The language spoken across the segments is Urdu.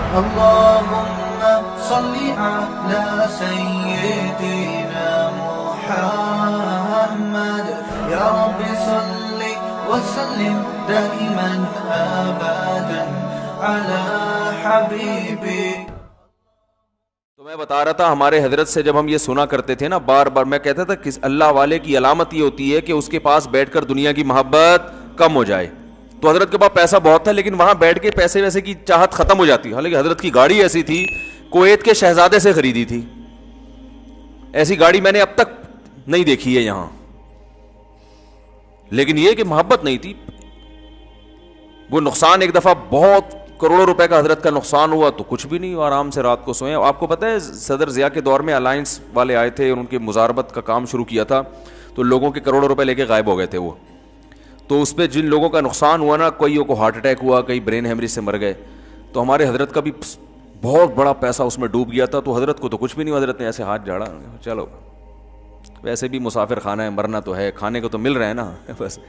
اللهم صل على سيدنا محمد يا رب صل وسلم دائما ابدا على حبيبك. تو میں بتا رہا تھا ہمارے حضرت سے جب ہم یہ سنا کرتے تھے نا بار بار، میں کہتا تھا کہ اللہ والے کی علامت یہ ہوتی ہے کہ اس کے پاس بیٹھ کر دنیا کی محبت کم ہو جائے. تو حضرت کے پاس پیسہ بہت تھا لیکن وہاں بیٹھ کے پیسے ویسے کی چاہت ختم ہو جاتی. حالانکہ حضرت کی گاڑی ایسی تھی کویت کے شہزادے سے خریدی تھی، ایسی گاڑی میں نے اب تک نہیں دیکھی ہے یہاں. لیکن یہ کہ محبت نہیں تھی. وہ نقصان ایک دفعہ بہت کروڑوں روپے کا حضرت کا نقصان ہوا تو کچھ بھی نہیں، آرام سے رات کو سوئے. آپ کو پتہ ہے صدر ضیاء کے دور میں الائنس والے آئے تھے اور ان کی مزاربت کا کام شروع کیا تھا تو لوگوں کے کروڑوں روپے لے کے غائب ہو گئے تھے وہ. تو اس پہ جن لوگوں کا نقصان ہوا نا، کوئیوں کو ہارٹ اٹیک ہوا، کئی برین ہیمریج سے مر گئے. تو ہمارے حضرت کا بھی بہت بڑا پیسہ اس میں ڈوب گیا تھا. تو حضرت کو تو کچھ بھی نہیں، حضرت نے ایسے ہاتھ جھاڑا، چلو ویسے بھی مسافر خانہ ہے، مرنا تو ہے، کھانے کو تو مل رہا ہے نا بس.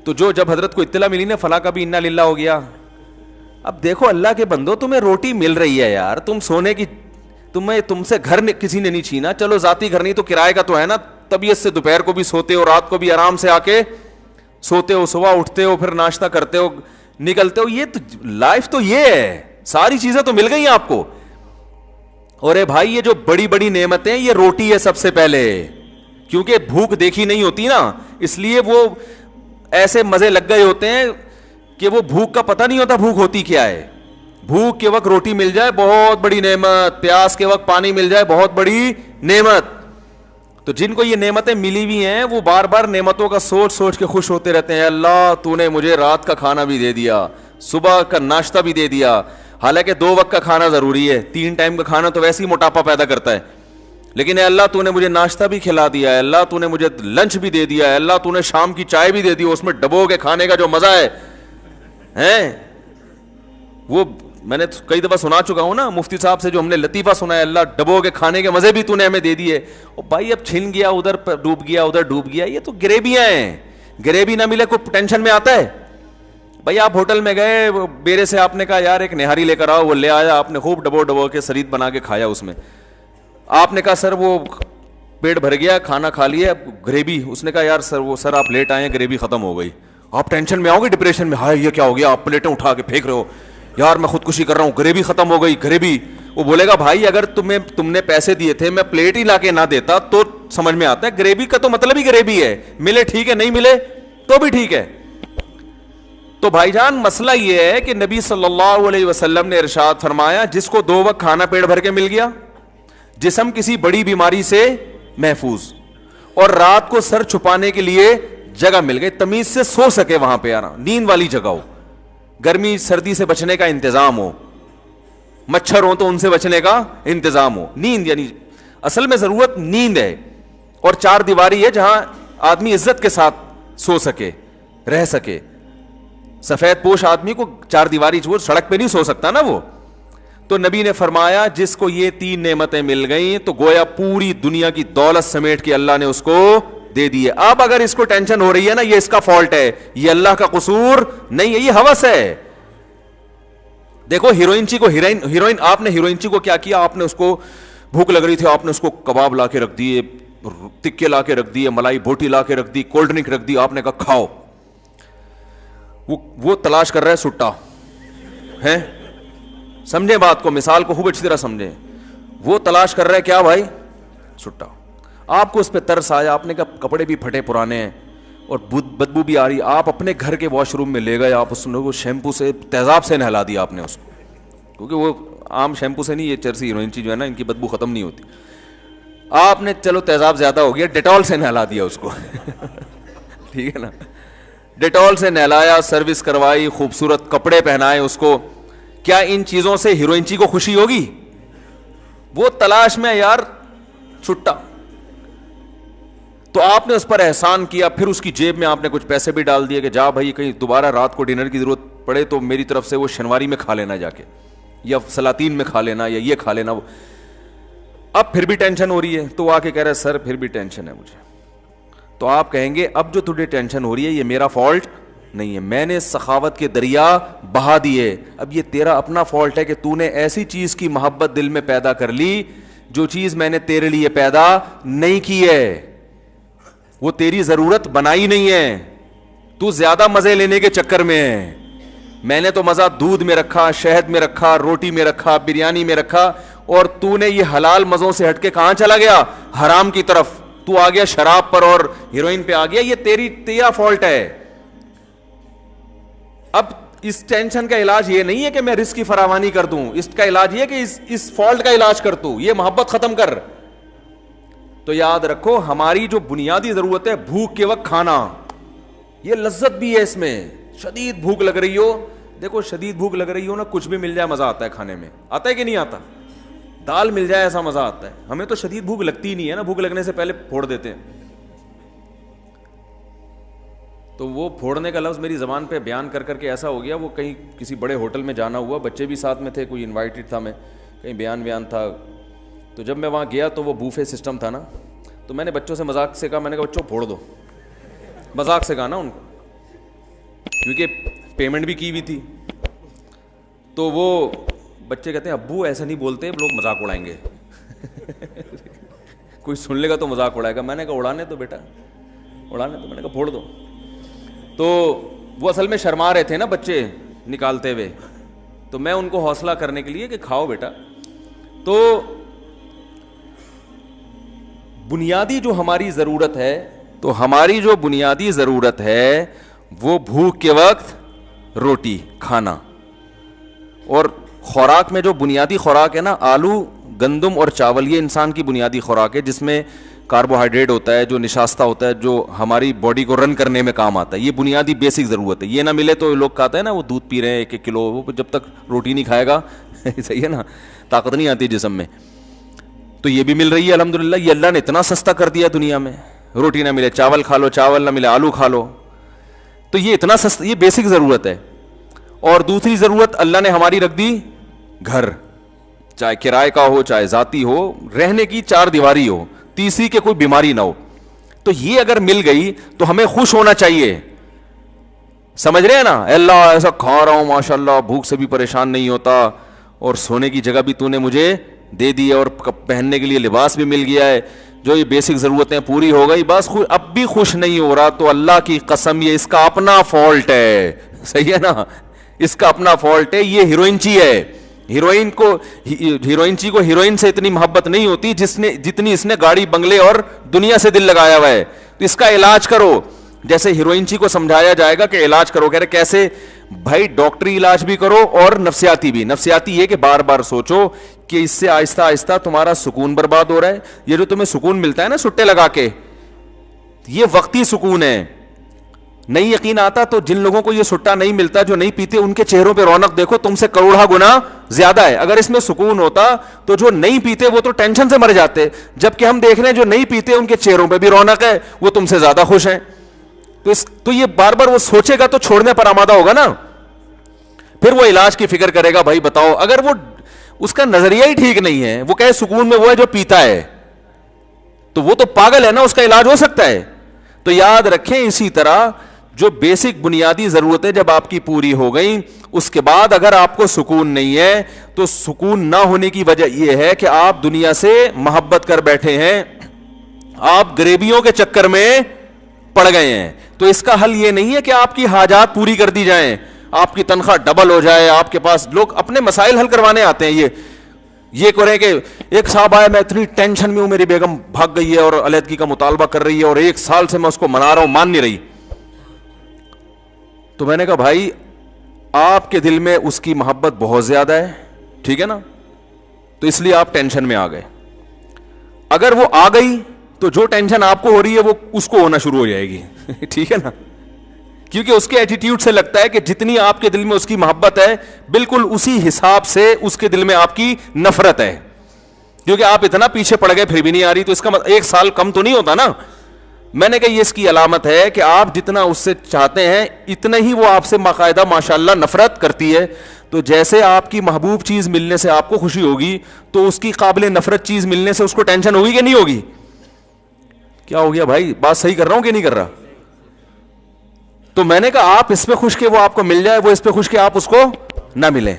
تو جب حضرت کو اطلاع ملی نا فلاں کا بھی انا للہ ہو گیا. اب دیکھو اللہ کے بندو، تمہیں روٹی مل رہی ہے یار، تم سونے کی تم سے گھر کسی نے نہیں چھینا. چلو ذاتی گھر نہیں تو کرائے کا تو ہے نا. طبیعت سے دوپہر کو بھی سوتے ہو، رات کو بھی آرام سے آ کے سوتے ہو، صبح اٹھتے ہو، پھر ناشتہ کرتے ہو، نکلتے ہو. یہ تو لائف تو یہ ہے، ساری چیزیں تو مل گئی ہیں آپ کو. اور اے بھائی یہ جو بڑی بڑی نعمتیں، یہ روٹی ہے سب سے پہلے. کیونکہ بھوک دیکھی نہیں ہوتی نا، اس لیے وہ ایسے مزے لگ گئے ہوتے ہیں کہ وہ بھوک کا پتہ نہیں ہوتا بھوک ہوتی کیا ہے. بھوک کے وقت روٹی مل جائے بہت بڑی نعمت، پیاس کے وقت پانی مل جائے بہت بڑی نعمت. تو جن کو یہ نعمتیں ملی ہوئی ہیں وہ بار بار نعمتوں کا سوچ سوچ کے خوش ہوتے رہتے ہیں. اللہ تو نے مجھے رات کا کھانا بھی دے دیا، صبح کا ناشتہ بھی دے دیا. حالانکہ 2 وقت کا کھانا ضروری ہے، 3 ٹائم کا کھانا تو ویسے ہی موٹاپا پیدا کرتا ہے. لیکن اے اللہ تو نے مجھے ناشتہ بھی کھلا دیا ہے، اللہ تو نے مجھے لنچ بھی دے دیا ہے، اللہ تو نے شام کی چائے بھی دے دی. اس میں ڈبو کے کھانے کا جو مزہ ہے وہ میں نے کئی دفعہ سنا چکا ہوں نا مفتی صاحب سے، جو ہم نے لطیفہ سنا ہے، اللہ ڈبو کے کھانے کے مزے بھی تو نے ہمیں دے دیے. او بھائی اب چھن گیا، ادھر ڈوب گیا، ادھر ڈوب گیا. یہ تو گریبیاں ہیں، گریبی نہ ملے کوئی ٹینشن میں آتا ہے. بھائی آپ ہوٹل میں گئے، بیرے سے آپ نے کہا یار ایک نہاری لے کر آؤ، وہ لے آیا، آپ نے خوب ڈبو کے سرید بنا کے کھایا. اس میں آپ نے کہا سر وہ پیٹ بھر گیا، کھانا کھا لیا، گریبی. اس نے کہا یار سر آپ لیٹ آئے ہیں، گریبی ختم ہو گئی. آپ ٹینشن میں آؤ گے، ڈپریشن میں، ہائے یہ کیا ہو گیا، آپ پلیٹیں اٹھا کے پھینک رہے ہو، یار میں خودکشی کر رہا ہوں، گریبی ختم ہو گئی گریبی. وہ بولے گا بھائی اگر تم نے پیسے دیے تھے، میں پلیٹ ہی لا کے نہ دیتا تو سمجھ میں آتا ہے. گریبی کا تو مطلب ہی گریبی ہے، ملے ٹھیک ہے، نہیں ملے تو بھی ٹھیک ہے. تو بھائی جان مسئلہ یہ ہے کہ نبی صلی اللہ علیہ وسلم نے ارشاد فرمایا جس کو 2 وقت کھانا پیٹ بھر کے مل گیا، جسم کسی بڑی بیماری سے محفوظ، اور رات کو سر چھپانے کے لیے جگہ مل گئی، تمیز سے سو سکے، وہاں پہ آنا، نیند والی جگہ ہو، گرمی سردی سے بچنے کا انتظام ہو، مچھر ہو تو ان سے بچنے کا انتظام ہو. نیند یعنی اصل میں ضرورت نیند ہے، اور 4 دیواری ہے جہاں آدمی عزت کے ساتھ سو سکے، رہ سکے. سفید پوش آدمی کو 4 دیواری چھوڑ سڑک پہ نہیں سو سکتا نا وہ. تو نبی نے فرمایا جس کو یہ 3 نعمتیں مل گئیں تو گویا پوری دنیا کی دولت سمیٹ کے اللہ نے اس کو دے دی ہے. اب اگر اس کو ٹینشن ہو رہی ہے نا، یہ اس کا فالٹ ہے، یہ اللہ کا قصور نہیں ہے، یہ ہوس ہے. دیکھو ہیروئنچی کو ہیروئن آپ نے ہیروئنچی کو کیا کیا، آپ نے اس کو بھوک لگ رہی تھی، آپ نے اس کو کباب لا کے رکھ دیے، تکے لا کے رکھ دیے، ملائی بوٹی لا کے رکھ دی، کولڈ ڈرنک رکھ دی، آپ نے کہا کھاؤ. وہ تلاش کر رہا ہے سٹا ہے، سمجھیں بات کو، مثال کو خوب اچھی طرح سمجھیں. وہ تلاش کر رہا ہے کیا بھائی، سٹا. آپ کو اس پہ ترس آیا، آپ نے کہا کپڑے بھی پھٹے پرانے ہیں اور بدبو بھی آ رہی، آپ اپنے گھر کے واش روم میں لے گئے، آپ اس کو شیمپو سے تیزاب سے نہلا دیا آپ نے اس کو، کیونکہ وہ عام شیمپو سے نہیں، یہ چرسی ہیروئنچی جو ہے نا ان کی بدبو ختم نہیں ہوتی. آپ نے چلو تیزاب زیادہ ہو گیا، ڈیٹول سے نہلا دیا اس کو ٹھیک ہے نا، ڈیٹول سے نہلایا، سروس کروائی، خوبصورت کپڑے پہنائے اس کو. کیا ان چیزوں سے ہیروئنچی کو خوشی ہوگی؟ وہ تلاش میں یار چھٹا. تو آپ نے اس پر احسان کیا، پھر اس کی جیب میں آپ نے کچھ پیسے بھی ڈال دیے کہ جا بھائی کہیں دوبارہ رات کو ڈنر کی ضرورت پڑے تو میری طرف سے وہ شنواری میں کھا لینا جا کے، یا سلاطین میں کھا لینا، یا یہ کھا لینا. اب پھر بھی ٹینشن ہو رہی ہے تو آ کے کہہ رہے سر پھر بھی ٹینشن ہے مجھے. تو آپ کہیں گے اب جو تجھے ٹینشن ہو رہی ہے یہ میرا فالٹ نہیں ہے. میں نے سخاوت کے دریا بہا دیے. اب یہ تیرا اپنا فالٹ ہے کہ تو نے ایسی چیز کی محبت دل میں پیدا کر لی جو چیز میں نے تیرے لیے پیدا نہیں کی ہے, وہ تیری ضرورت بنائی نہیں ہے, تو زیادہ مزے لینے کے چکر میں ہے. میں نے تو مزہ دودھ میں رکھا, شہد میں رکھا, روٹی میں رکھا, بریانی میں رکھا, اور تو نے یہ حلال مزوں سے ہٹ کے کہاں چلا گیا؟ حرام کی طرف. تو آ گیا شراب پر اور ہیروئن پہ آ گیا. یہ تیرا فالٹ ہے. اب اس ٹینشن کا علاج یہ نہیں ہے کہ میں رزق کی فراوانی کر دوں, اس کا علاج یہ ہے کہ اس فالٹ کا علاج کر تو, یہ محبت ختم کر. تو یاد رکھو ہماری جو بنیادی ضرورت ہے بھوک کے وقت کھانا, یہ لذت بھی ہے اس میں. شدید بھوک لگ رہی ہو, دیکھو شدید بھوک لگ رہی ہو نا, کچھ بھی مل جائے مزہ آتا ہے کھانے میں. آتا ہے کہ نہیں آتا؟ دال مل جائے ایسا مزہ آتا ہے. ہمیں تو شدید بھوک لگتی ہی نہیں ہے نا, بھوک لگنے سے پہلے پھوڑ دیتے ہیں. تو وہ پھوڑنے کا لفظ میری زبان پہ بیان کر کر کے ایسا ہو گیا, وہ کہیں کسی بڑے ہوٹل میں جانا ہوا, بچے بھی ساتھ میں تھے, کوئی انوائٹڈ تھا, میں کہیں بیان تھا. تو جب میں وہاں گیا تو وہ بوفے سسٹم تھا نا, تو میں نے بچوں سے مذاق سے کہا, میں نے کہا بچوں پھوڑ دو, مذاق سے کہا نا ان کو, کیونکہ پیمنٹ بھی کی ہوئی تھی. تو وہ بچے کہتے ہیں ابو ایسا نہیں بولتے, لوگ مذاق اڑائیں گے. کوئی سن لے گا تو مذاق اڑائے گا. میں نے کہا اڑانے تو بیٹا, اڑانے تو. میں نے کہا پھوڑ دو. تو وہ اصل میں شرما رہے تھے نا بچے نکالتے ہوئے, تو میں ان کو حوصلہ کرنے کے لیے کہ کھاؤ بیٹا. تو بنیادی جو ہماری ضرورت ہے, تو ہماری جو بنیادی ضرورت ہے وہ بھوک کے وقت روٹی کھانا. اور خوراک میں جو بنیادی خوراک ہے نا, آلو, گندم اور چاول, یہ انسان کی بنیادی خوراک ہے, جس میں کاربوہائیڈریٹ ہوتا ہے, جو نشاستہ ہوتا ہے, جو ہماری باڈی کو رن کرنے میں کام آتا ہے. یہ بنیادی بیسک ضرورت ہے. یہ نہ ملے تو لوگ کہتے ہیں نا وہ دودھ پی رہے ہیں 1 کلو, وہ جب تک روٹی نہیں کھائے گا صحیح ہے نا, طاقت نہیں آتی جسم میں. تو یہ بھی مل رہی ہے الحمدللہ. یہ اللہ نے اتنا سستا کر دیا دنیا میں, روٹی نہ ملے چاول کھا لو, چاول نہ ملے آلو کھا لو. تو یہ اتنا سستا, یہ بیسک ضرورت ہے. اور دوسری ضرورت اللہ نے ہماری رکھ دی گھر, چاہے کرائے کا ہو چاہے ذاتی ہو, رہنے کی 4 دیواری ہو, تیسری کہ کوئی بیماری نہ ہو. تو یہ اگر مل گئی تو ہمیں خوش ہونا چاہیے. سمجھ رہے ہیں نا, اللہ ایسا کھا رہا ہوں ماشاءاللہ, بھوک سے بھی پریشان نہیں ہوتا, اور سونے کی جگہ بھی تو نے مجھے دے دی ہے, اور پہننے کے لیے لباس بھی مل گیا ہے, جو یہ بیسک ضرورتیں پوری ہو گئی, بس اب بھی خوش نہیں ہو رہا, تو اللہ کی قسم یہ اس کا اپنا فالٹ ہے. صحیح ہے نا, اس کا اپنا فالٹ ہے. یہ ہیروئنچی ہے. ہیروئنچی کو ہیروئن سے اتنی محبت نہیں ہوتی جتنی اس نے گاڑی بنگلے اور دنیا سے دل لگایا ہوا ہے. تو اس کا علاج کرو, جیسے ہیروئنچی کو سمجھایا جائے گا کہ علاج کرو. کہہ رہے کیسے بھائی؟ ڈاکٹری علاج بھی کرو اور نفسیاتی بھی. نفسیاتی یہ کہ بار بار سوچو کہ اس سے آہستہ آہستہ تمہارا سکون برباد ہو رہا ہے. یہ جو تمہیں سکون ملتا ہے نا سٹے لگا کے, یہ وقتی سکون ہے. نہیں یقین آتا تو جن لوگوں کو یہ سٹا نہیں ملتا, جو نہیں پیتے, ان کے چہروں پہ رونق دیکھو, تم سے کروڑا گنا زیادہ ہے. اگر اس میں سکون ہوتا تو جو نہیں پیتے وہ تو ٹینشن سے مر جاتے, جبکہ ہم دیکھ رہے ہیں جو نہیں پیتے ان کے چہروں پہ بھی رونق ہے, وہ تم سے زیادہ خوش ہیں. تو یہ بار بار وہ سوچے گا تو چھوڑنے پر آمادہ ہوگا نا. پھر وہ علاج کی فکر کرے گا. بھائی بتاؤ, اگر وہ اس کا نظریہ ہی ٹھیک نہیں ہے, وہ کہے سکون میں وہ ہے جو پیتا ہے, تو وہ تو پاگل ہے نا, اس کا علاج ہو سکتا ہے. تو یاد رکھیں, اسی طرح جو بیسک بنیادی ضرورتیں جب آپ کی پوری ہو گئیں, اس کے بعد اگر آپ کو سکون نہیں ہے, تو سکون نہ ہونے کی وجہ یہ ہے کہ آپ دنیا سے محبت کر بیٹھے ہیں, آپ غریبیوں کے چکر میں پڑ گئے ہیں. تو اس کا حل یہ نہیں ہے کہ آپ کی حاجات پوری کر دی جائیں, آپ کی تنخواہ ڈبل ہو جائے. آپ کے پاس لوگ اپنے مسائل حل کروانے آتے ہیں, یہ کریں کہ ایک صاحب آیا, میں اتنی ٹینشن میں ہوں, میری بیگم بھاگ گئی ہے اور علیحدگی کا مطالبہ کر رہی ہے, اور 1 سال سے میں اس کو منا رہا ہوں, مان نہیں رہی. تو میں نے کہا بھائی آپ کے دل میں اس کی محبت بہت زیادہ ہے, ٹھیک ہے نا, تو اس لیے آپ ٹینشن میں آ گئے. اگر وہ آ گئی تو جو ٹینشن آپ کو ہو رہی ہے وہ اس کو ہونا شروع ہو جائے گی. ٹھیک ہے نا, کیونکہ اس کے ایٹیٹیوڈ سے لگتا ہے کہ جتنی آپ کے دل میں اس کی محبت ہے, بالکل اسی حساب سے اس کے دل میں آپ کی نفرت ہے. کیونکہ آپ اتنا پیچھے پڑ گئے پھر بھی نہیں آ رہی, تو اس کا 1 سال کم تو نہیں ہوتا نا. میں نے کہا یہ اس کی علامت ہے کہ آپ جتنا اس سے چاہتے ہیں اتنا ہی وہ آپ سے باقاعدہ ماشاءاللہ نفرت کرتی ہے. تو جیسے آپ کی محبوب چیز ملنے سے آپ کو خوشی ہوگی, تو اس کی قابل نفرت چیز ملنے سے اس کو ٹینشن ہوگی کہ نہیں ہوگی؟ کیا ہو گیا بھائی, بات صحیح کر رہا ہوں کہ نہیں کر رہا؟ تو میں نے کہا آپ اس پہ خوش کہ وہ آپ کو مل جائے, وہ اس پہ خوش کہ آپ اس کو نہ ملیں.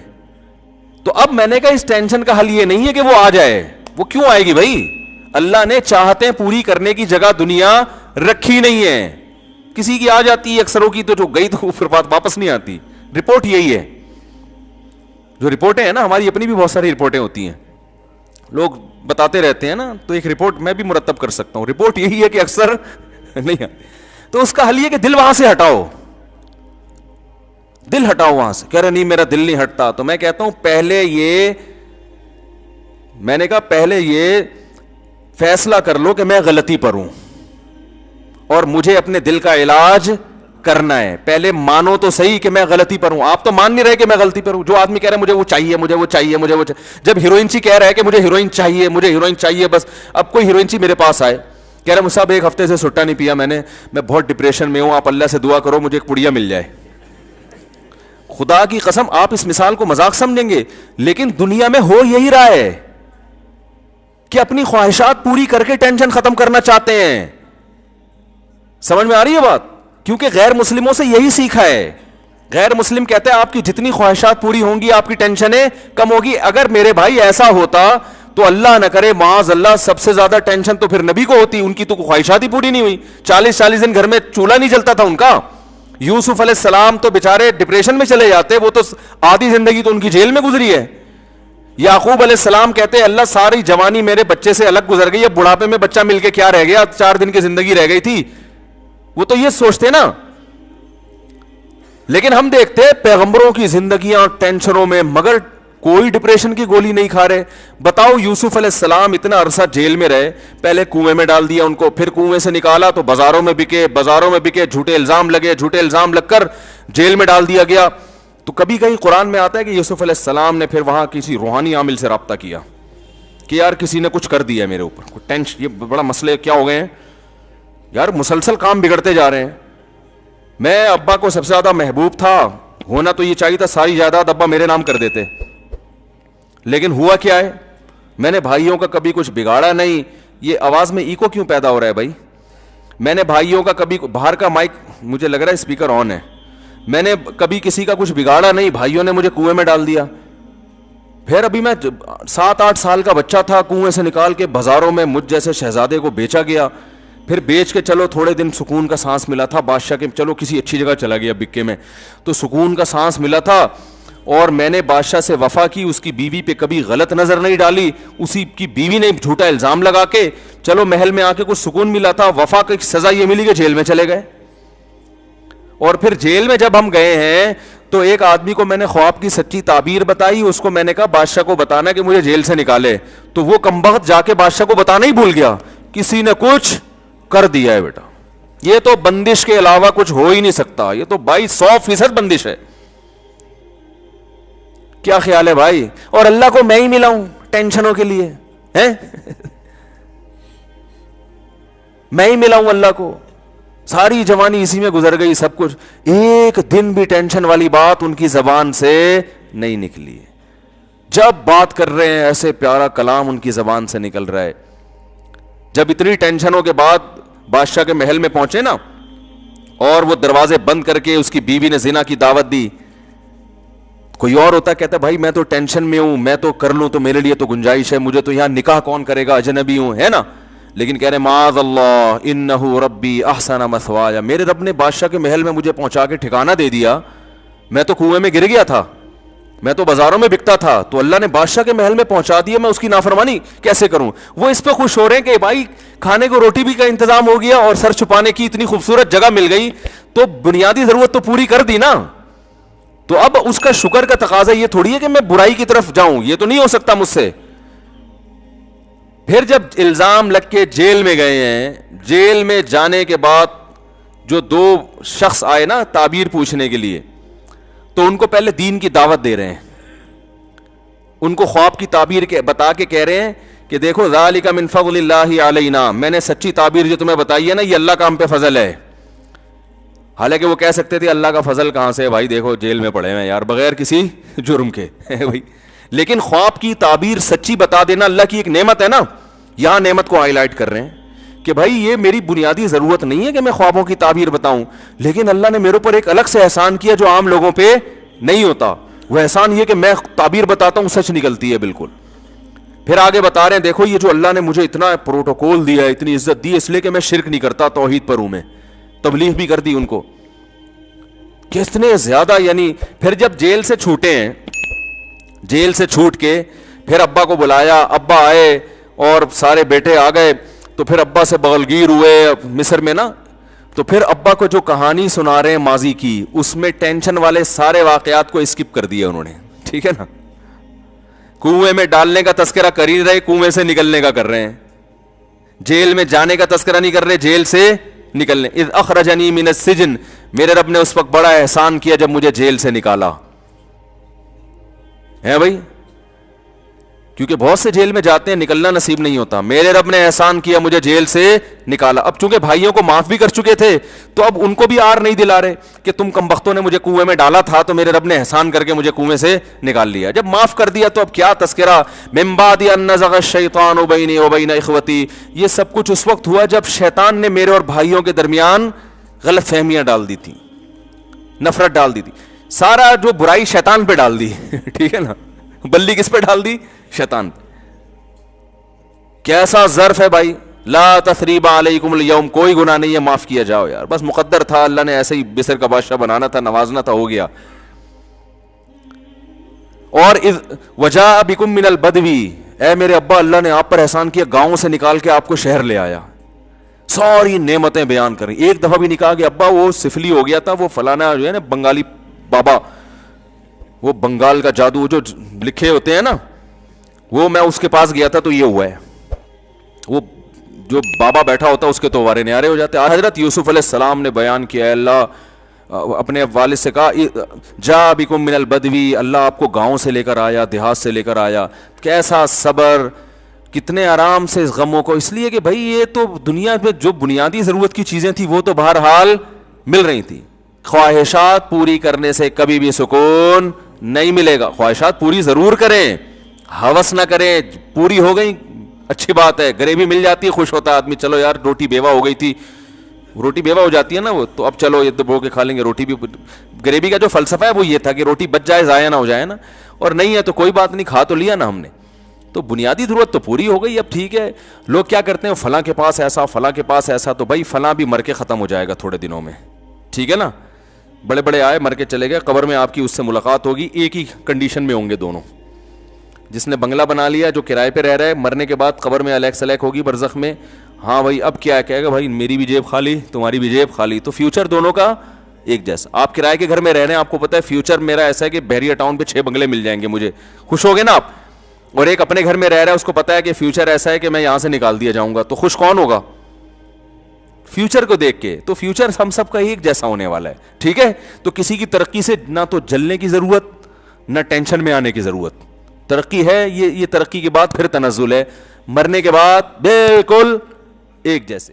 تو اب میں نے کہا اس ٹینشن کا حل یہ نہیں ہے کہ وہ آ جائے, وہ کیوں آئے گی بھائی؟ اللہ نے چاہتے پوری کرنے کی جگہ دنیا رکھی نہیں ہے. کسی کی آ جاتی ہے, اکثروں کی تو جو گئی تو پھر بات واپس نہیں آتی. رپورٹ یہی ہے, جو رپورٹیں ہیں نا ہماری اپنی بھی بہت ساری رپورٹیں ہوتی ہیں, لوگ بتاتے رہتے ہیں نا, تو ایک رپورٹ میں بھی مرتب کر سکتا ہوں. رپورٹ یہی ہے کہ اکثر نہیں آتی. تو اس کا حل یہ کہ دل وہاں سے ہٹاؤ, دل ہٹاؤ وہاں سے. کہہ رہے نہیں میرا دل نہیں ہٹتا. تو میں کہتا ہوں میں نے کہا پہلے یہ فیصلہ کر لو کہ میں غلطی پر ہوں اور مجھے اپنے دل کا علاج کرنا ہے. پہلے مانو تو صحیح کہ میں غلطی پر ہوں. آپ تو مان نہیں رہے کہ میں غلطی پر ہوں. جو آدمی کہہ رہا ہے مجھے وہ چاہیے, مجھے وہ چاہیے, مجھے وہ چاہیے. جب ہیروئن سی کہہ رہا ہے کہ مجھے ہیروئن چاہیے, مجھے ہیروئن چاہیے بس. اب کوئی ہیروئن سی میرے پاس آئے, کہہ رہا مصعب ایک ہفتے سے سٹا نہیں پیا میں بہت ڈپریشن میں ہوں, آپ اللہ سے دعا کرو مجھے ایک پڑیا مل جائے. خدا کی قسم آپ اس مثال کو مذاق سمجھیں گے, لیکن دنیا میں ہو یہی رہا ہے کہ اپنی خواہشات پوری کر کے ٹینشن ختم کرنا چاہتے ہیں. سمجھ میں آ رہی ہے بات؟ کیونکہ غیر مسلموں سے یہی سیکھا ہے. غیر مسلم کہتے ہیں آپ کی جتنی خواہشات پوری ہوں گی آپ کی ٹینشنیں کم ہوگی. اگر میرے بھائی ایسا ہوتا تو اللہ نہ کرے معاذ اللہ سب سے زیادہ ٹینشن تو پھر نبی کو ہوتی. ان کی تو خواہشات ہی پوری نہیں ہوئی. 40 دن گھر میں چولہا نہیں جلتا تھا ان کا. یوسف علیہ السلام تو بےچارے ڈپریشن میں چلے جاتے, وہ تو آدھی زندگی تو ان کی جیل میں گزری ہے. یعقوب علیہ السلام کہتے ہیں اللہ ساری جوانی میرے بچے سے الگ گزر گئی, اب بڑھاپے میں بچہ مل کے کیا رہ گیا, 4 دن کی زندگی رہ گئی تھی. وہ تو یہ سوچتے نا. لیکن ہم دیکھتے پیغمبروں کی زندگیاں ٹینشنوں میں, مگر کوئی ڈپریشن کی گولی نہیں کھا رہے. بتاؤ یوسف علیہ السلام اتنا عرصہ جیل میں رہے, پہلے کنویں میں ڈال دیا ان کو, پھر کنویں سے نکالا تو بازاروں میں بکے, جھوٹے الزام لگ کر جیل میں ڈال دیا گیا. تو کبھی کہیں قرآن میں آتا ہے کہ یوسف علیہ السلام نے پھر وہاں کسی روحانی عامل سے رابطہ کیا کہ یار کسی نے کچھ کر دیا میرے اوپر, ٹینشن یہ بڑا مسئلے کیا ہو گئے ہیں یار, مسلسل کام بگڑتے جا رہے ہیں. میں ابا کو سب سے زیادہ محبوب تھا, ہونا تو یہ چاہیے تھا ساری جائیداد ابا میرے نام کر دیتے, لیکن ہوا کیا ہے میں نے بھائیوں کا کبھی کچھ بگاڑا نہیں. یہ آواز میں ایکو کیوں پیدا ہو رہا ہے بھائی؟ میں نے بھائیوں کا کبھی, باہر کا مائک مجھے لگ رہا ہے اسپیکر آن ہے, میں نے کبھی کسی کا کچھ بگاڑا نہیں. بھائیوں نے مجھے کنویں میں ڈال دیا. پھر ابھی میں 7-8 سال کا بچہ تھا, کنویں سے نکال کے بازاروں میں مجھ جیسے شہزادے کو بیچا گیا. پھر بیچ کے چلو تھوڑے دن سکون کا سانس ملا تھا بادشاہ کے, چلو کسی اچھی جگہ چلا گیا بکے میں, تو سکون کا سانس ملا تھا. اور میں نے بادشاہ سے وفا کی, اس کی بیوی پہ کبھی غلط نظر نہیں ڈالی, اسی کی بیوی نے جھوٹا الزام لگا کے چلو محل میں آ کے کچھ سکون ملا تھا. وفا کی سزا یہ ملی کہ جیل میں چلے گئے. اور پھر جیل میں جب ہم گئے ہیں تو ایک آدمی کو میں نے خواب کی سچی تعبیر بتائی, اس کو میں نے کہا بادشاہ کو بتانا کہ مجھے جیل سے نکالے, تو وہ کمبخت جا کے بادشاہ کو بتانا ہی بھول گیا, کسی نے کچھ کر دیا ہے بیٹا. یہ تو بندش کے علاوہ کچھ ہو ہی نہیں سکتا, یہ تو بھائی 100% بندش ہے. کیا خیال ہے بھائی؟ اور اللہ کو میں ہی ملا ہوں ٹینشنوں کے لیے, میں ہی ملا ہوں اللہ کو. ساری جوانی اسی میں گزر گئی, سب کچھ, ایک دن بھی ٹینشن والی بات ان کی زبان سے نہیں نکلی. جب بات کر رہے ہیں ایسے پیارا کلام ان کی زبان سے نکل رہا ہے. جب اتنی ٹینشنوں کے بعد بادشاہ کے محل میں پہنچے نا, اور وہ دروازے بند کر کے اس کی بیوی نے زنا کی دعوت دی, کوئی اور ہوتا کہتا بھائی میں تو ٹینشن میں ہوں, میں تو کر لوں تو میرے لیے تو گنجائش ہے, مجھے تو یہاں نکاح کون کرے گا, اجنبی ہوں, ہے نا. لیکن کہہ رہے معاذ اللہ انہ ربی احسن مثوایا, میرے رب نے بادشاہ کے محل میں مجھے پہنچا کے ٹھکانہ دے دیا. میں تو کنویں میں گر گیا تھا, میں تو بازاروں میں بکتا تھا, تو اللہ نے بادشاہ کے محل میں پہنچا دیا, میں اس کی نافرمانی کیسے کروں؟ وہ اس پہ خوش ہو رہے ہیں کہ بھائی کھانے کو روٹی بھی کا انتظام ہو گیا اور سر چھپانے کی اتنی خوبصورت جگہ مل گئی, تو بنیادی ضرورت تو پوری کر دی نا. تو اب اس کا شکر کا تقاضا یہ تھوڑی ہے کہ میں برائی کی طرف جاؤں, یہ تو نہیں ہو سکتا مجھ سے. پھر جب الزام لگ کے جیل میں گئے ہیں, جیل میں جانے کے بعد جو 2 شخص آئے نا تعبیر پوچھنے کے لیے, تو ان کو پہلے دین کی دعوت دے رہے ہیں, ان کو خواب کی تعبیر بتا کے کہہ رہے ہیں کہ دیکھو ذالک من فضل اللہ علینا, میں نے سچی تعبیر جو تمہیں بتائی ہے نا, یہ اللہ کا ہم پہ فضل ہے. حالانکہ وہ کہہ سکتے تھے اللہ کا فضل کہاں سے بھائی, دیکھو جیل میں پڑے ہیں یار بغیر کسی جرم کے بھائی. لیکن خواب کی تعبیر سچی بتا دینا اللہ کی ایک نعمت ہے نا, یہاں نعمت کو ہائی لائٹ کر رہے ہیں کہ بھائی یہ میری بنیادی ضرورت نہیں ہے کہ میں خوابوں کی تعبیر بتاؤں, لیکن اللہ نے میرے اوپر ایک الگ سے احسان کیا جو عام لوگوں پہ نہیں ہوتا. وہ احسان یہ کہ میں تعبیر بتاتا ہوں سچ نکلتی ہے بالکل. پھر آگے بتا رہے ہیں دیکھو یہ جو اللہ نے مجھے اتنا پروٹوکول دیا ہے, اتنی عزت دی, اس لیے کہ میں شرک نہیں کرتا, توحید پر ہوں, میں تبلیغ بھی کر دی ان کو. کتنے زیادہ, یعنی پھر جب جیل سے چھوٹے ہیں, جیل سے چھوٹ کے پھر ابا کو بلایا, ابا آئے اور سارے بیٹے آ گئے, تو پھر ابا سے بغلگیر ہوئے مصر میں نا, تو پھر ابا کو جو کہانی سنا رہے ہیں ماضی کی, اس میں ٹینشن والے سارے واقعات کو اسکپ کر دیا انہوں نے, ٹھیک ہے نا. کنویں میں ڈالنے کا تذکرہ کر ہی رہے, کنویں سے نکلنے کا کر رہے ہیں. جیل میں جانے کا تذکرہ نہیں کر رہے, جیل سے نکلنے. اذ اخرجنی من السجن, میرے رب نے اس وقت بڑا احسان کیا جب مجھے جیل سے نکالا ہے بھائی, کیونکہ بہت سے جیل میں جاتے ہیں نکلنا نصیب نہیں ہوتا. میرے رب نے احسان کیا مجھے جیل سے نکالا. اب چونکہ بھائیوں کو معاف بھی کر چکے تھے تو اب ان کو بھی آر نہیں دلا رہے کہ تم کمبختوں نے مجھے کنویں میں ڈالا تھا تو میرے رب نے احسان کر کے مجھے کنویں سے نکال لیا. جب معاف کر دیا تو اب کیا تذکرہ, من بعد ان نزغ الشیطان بینی وبین اخوتی, یہ سب کچھ اس وقت ہوا جب شیطان نے میرے اور بھائیوں کے درمیان غلط فہمیاں ڈال دی تھی, نفرت ڈال دی تھی. سارا جو برائی شیطان پہ ڈال دی, ٹھیک ہے نا, بلی کس پہ ڈال دی, شیطان پہ. کیسا ظرف ہے بھائی, لا تثریب علیکم اليوم, کوئی گناہ نہیں ہے, معاف کیا جاؤ یار, بس مقدر تھا, اللہ نے ایسے ہی مصر کا بادشاہ بنانا تھا, نوازنا تھا, ہو گیا. اور اذ وجاء بکم من البدوی, اے میرے ابا اللہ نے آپ پر احسان کیا, گاؤں سے نکال کے آپ کو شہر لے آیا, ساری نعمتیں بیان کریں. ایک دفعہ بھی نہیں کہا کہ ابا وہ سفلی ہو گیا تھا, وہ فلانا جو ہے نا بنگالی بابا, وہ بنگال کا جادو جو لکھے ہوتے ہیں نا, وہ میں اس کے پاس گیا تھا تو یہ ہوا ہے. وہ جو بابا بیٹھا ہوتا اس کے تو وارے نیارے ہو جاتے. حضرت یوسف علیہ السلام نے بیان کیا, اللہ اپنے والد سے کہا جا بکم من البدوی, اللہ آپ کو گاؤں سے لے کر آیا, دیہات سے لے کر آیا. کیسا صبر, کتنے آرام سے اس غموں کو, اس لیے کہ بھائی یہ تو دنیا میں جو بنیادی ضرورت کی چیزیں تھیں وہ تو بہرحال مل رہی تھی. خواہشات پوری کرنے سے کبھی بھی سکون نہیں ملے گا. خواہشات پوری ضرور کریں, ہوس نہ کریں, پوری ہو گئی اچھی بات ہے, گریوی مل جاتی ہے خوش ہوتا ہے آدمی, چلو یار روٹی بیوہ ہو گئی تھی, روٹی بیوہ ہو جاتی ہے نا وہ, تو اب چلو یہ دبو کے کھا لیں گے روٹی بھی. گریوی کا جو فلسفہ ہے وہ یہ تھا کہ روٹی بچ جائے, ضائع نہ ہو جائے نا, اور نہیں ہے تو کوئی بات نہیں, کھا تو لیا نا ہم نے, تو بنیادی ضرورت تو پوری ہو گئی. اب ٹھیک ہے, لوگ کیا کرتے ہیں, فلاں کے پاس ایسا, فلاں کے پاس ایسا, تو بھائی فلاں بھی مر کے ختم ہو جائے گا تھوڑے دنوں میں, ٹھیک ہے نا. بڑے بڑے آئے مر کے چلے گئے, قبر میں آپ کی اس سے ملاقات ہوگی, ایک ہی کنڈیشن میں ہوں گے دونوں. جس نے بنگلہ بنا لیا, جو کرائے پہ رہ رہا ہے, مرنے کے بعد قبر میں الیک سلیک ہوگی برزخ میں, ہاں بھائی اب کیا ہے, کہے گا بھائی میری بھی جیب خالی, تمہاری بھی جیب خالی, تو فیوچر دونوں کا ایک جیسا. آپ کرائے کے گھر میں رہ رہے ہیں, آپ کو پتا ہے فیوچر میرا ایسا ہے کہ بحریہ ٹاؤن پہ 6 بنگلے مل جائیں گے مجھے, خوش ہو گے نا آپ. اور ایک اپنے گھر میں رہ رہا ہے, اس کو پتا ہے کہ فیوچر ایسا ہے کہ میں یہاں سے نکال دیا جاؤں گا, تو خوش کون ہوگا, فیوچر کو دیکھ کے. تو فیوچر ہم سب کا ایک جیسا ہونے والا ہے, ٹھیک ہے. تو کسی کی ترقی سے نہ تو جلنے کی ضرورت, نہ ٹینشن میں آنے کی ضرورت. ترقی ہے یہ ترقی کے بعد پھر تنزل ہے, مرنے کے بعد بالکل ایک جیسے.